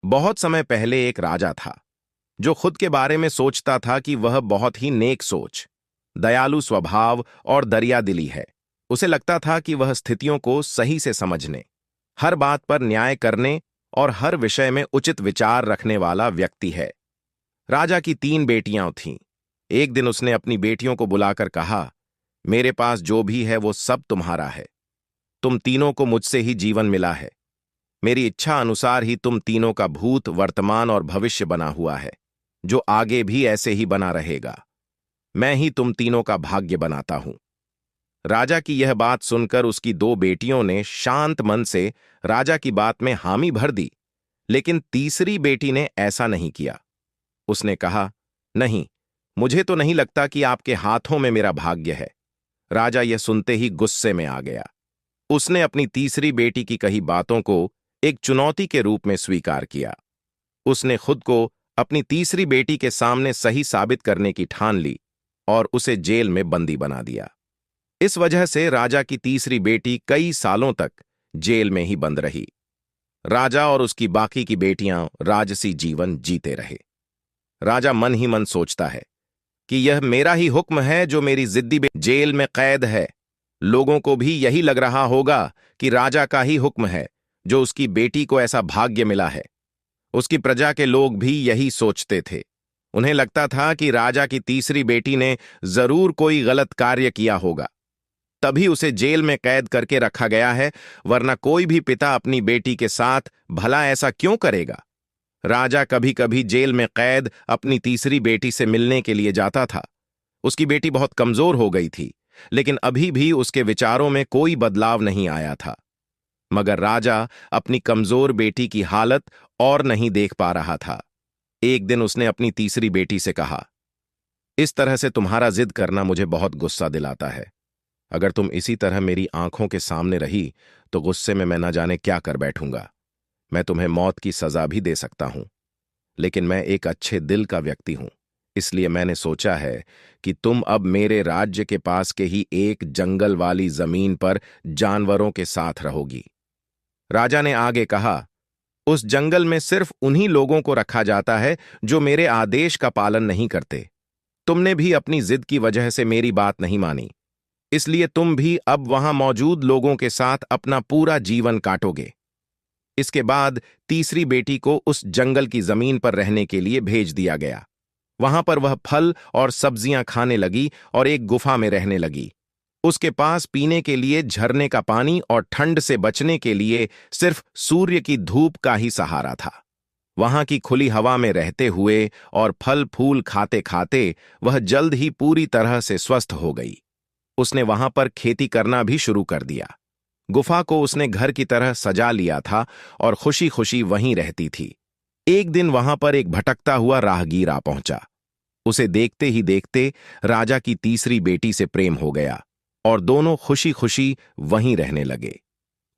बहुत समय पहले एक राजा था जो खुद के बारे में सोचता था कि वह बहुत ही नेक सोच, दयालु स्वभाव और दरियादिली है। उसे लगता था कि वह स्थितियों को सही से समझने, हर बात पर न्याय करने और हर विषय में उचित विचार रखने वाला व्यक्ति है। राजा की 3 बेटियां थीं। एक दिन उसने अपनी बेटियों को बुलाकर कहा, मेरे पास जो भी है वो सब तुम्हारा है। तुम तीनों को मुझसे ही जीवन मिला है। मेरी इच्छा अनुसार ही तुम तीनों का भूत, वर्तमान और भविष्य बना हुआ है, जो आगे भी ऐसे ही बना रहेगा। मैं ही तुम तीनों का भाग्य बनाता हूं। राजा की यह बात सुनकर उसकी 2 बेटियों ने शांत मन से राजा की बात में हामी भर दी, लेकिन तीसरी बेटी ने ऐसा नहीं किया। उसने कहा, नहीं, मुझे तो नहीं लगता कि आपके हाथों में मेरा भाग्य है। राजा यह सुनते ही गुस्से में आ गया। उसने अपनी तीसरी बेटी की कही बातों को एक चुनौती के रूप में स्वीकार किया। उसने खुद को अपनी तीसरी बेटी के सामने सही साबित करने की ठान ली और उसे जेल में बंदी बना दिया। इस वजह से राजा की तीसरी बेटी कई सालों तक जेल में ही बंद रही। राजा और उसकी बाकी की बेटियां राजसी जीवन जीते रहे। राजा मन ही मन सोचता है कि यह मेरा ही हुक्म है जो मेरी जिद्दी बेटी जेल में कैद है। लोगों को भी यही लग रहा होगा कि राजा का ही हुक्म है जो उसकी बेटी को ऐसा भाग्य मिला है। उसकी प्रजा के लोग भी यही सोचते थे। उन्हें लगता था कि राजा की तीसरी बेटी ने जरूर कोई गलत कार्य किया होगा, तभी उसे जेल में कैद करके रखा गया है, वरना कोई भी पिता अपनी बेटी के साथ भला ऐसा क्यों करेगा। राजा कभी कभी जेल में कैद अपनी तीसरी बेटी से मिलने के लिए जाता था। उसकी बेटी बहुत कमजोर हो गई थी, लेकिन अभी भी उसके विचारों में कोई बदलाव नहीं आया था। मगर राजा अपनी कमजोर बेटी की हालत और नहीं देख पा रहा था। एक दिन उसने अपनी तीसरी बेटी से कहा, इस तरह से तुम्हारा जिद करना मुझे बहुत गुस्सा दिलाता है। अगर तुम इसी तरह मेरी आंखों के सामने रही तो गुस्से में मैं न जाने क्या कर बैठूंगा। मैं तुम्हें मौत की सजा भी दे सकता हूं, लेकिन मैं एक अच्छे दिल का व्यक्ति हूं, इसलिए मैंने सोचा है कि तुम अब मेरे राज्य के पास के ही एक जंगल वाली जमीन पर जानवरों के साथ रहोगी। राजा ने आगे कहा, उस जंगल में सिर्फ उन्हीं लोगों को रखा जाता है जो मेरे आदेश का पालन नहीं करते। तुमने भी अपनी जिद की वजह से मेरी बात नहीं मानी, इसलिए तुम भी अब वहां मौजूद लोगों के साथ अपना पूरा जीवन काटोगे। इसके बाद तीसरी बेटी को उस जंगल की जमीन पर रहने के लिए भेज दिया गया। वहां पर वह फल और सब्जियां खाने लगी और एक गुफा में रहने लगी। उसके पास पीने के लिए झरने का पानी और ठंड से बचने के लिए सिर्फ सूर्य की धूप का ही सहारा था। वहां की खुली हवा में रहते हुए और फल फूल खाते खाते वह जल्द ही पूरी तरह से स्वस्थ हो गई। उसने वहां पर खेती करना भी शुरू कर दिया। गुफा को उसने घर की तरह सजा लिया था और खुशी खुशी वहीं रहती थी। एक दिन वहां पर एक भटकता हुआ राहगीर आ पहुंचा। उसे देखते ही देखते राजा की तीसरी बेटी से प्रेम हो गया और दोनों खुशी खुशी वहीं रहने लगे।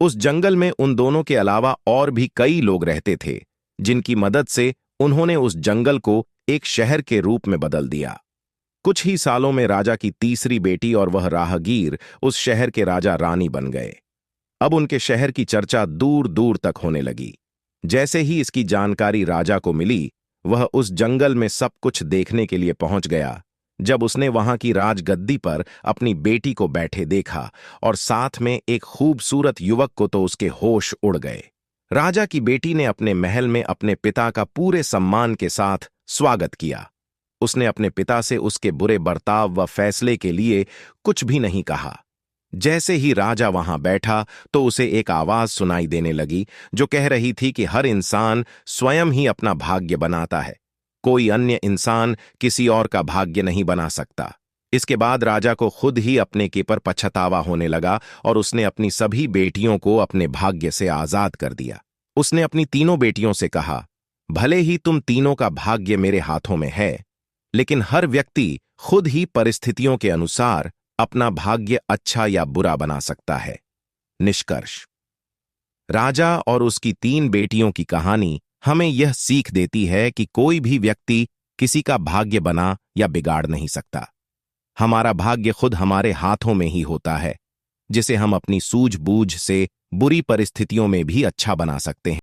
उस जंगल में उन दोनों के अलावा और भी कई लोग रहते थे, जिनकी मदद से उन्होंने उस जंगल को एक शहर के रूप में बदल दिया। कुछ ही सालों में राजा की तीसरी बेटी और वह राहगीर उस शहर के राजा रानी बन गए। अब उनके शहर की चर्चा दूर दूर तक होने लगी। जैसे ही इसकी जानकारी राजा को मिली, वह उस जंगल में सब कुछ देखने के लिए पहुंच गया। जब उसने वहां की राजगद्दी पर अपनी बेटी को बैठे देखा और साथ में एक खूबसूरत युवक को, तो उसके होश उड़ गए। राजा की बेटी ने अपने महल में अपने पिता का पूरे सम्मान के साथ स्वागत किया। उसने अपने पिता से उसके बुरे बर्ताव व फैसले के लिए कुछ भी नहीं कहा। जैसे ही राजा वहां बैठा तो उसे एक आवाज सुनाई देने लगी जो कह रही थी कि हर इंसान स्वयं ही अपना भाग्य बनाता है, कोई अन्य इंसान किसी और का भाग्य नहीं बना सकता। इसके बाद राजा को खुद ही अपने के पर पछतावा होने लगा और उसने अपनी सभी बेटियों को अपने भाग्य से आजाद कर दिया। उसने अपनी तीनों बेटियों से कहा, भले ही तुम तीनों का भाग्य मेरे हाथों में है, लेकिन हर व्यक्ति खुद ही परिस्थितियों के अनुसार अपना भाग्य अच्छा या बुरा बना सकता है। निष्कर्ष, राजा और उसकी 3 बेटियों की कहानी हमें यह सीख देती है कि कोई भी व्यक्ति किसी का भाग्य बना या बिगाड़ नहीं सकता। हमारा भाग्य खुद हमारे हाथों में ही होता है, जिसे हम अपनी सूझबूझ से बुरी परिस्थितियों में भी अच्छा बना सकते हैं।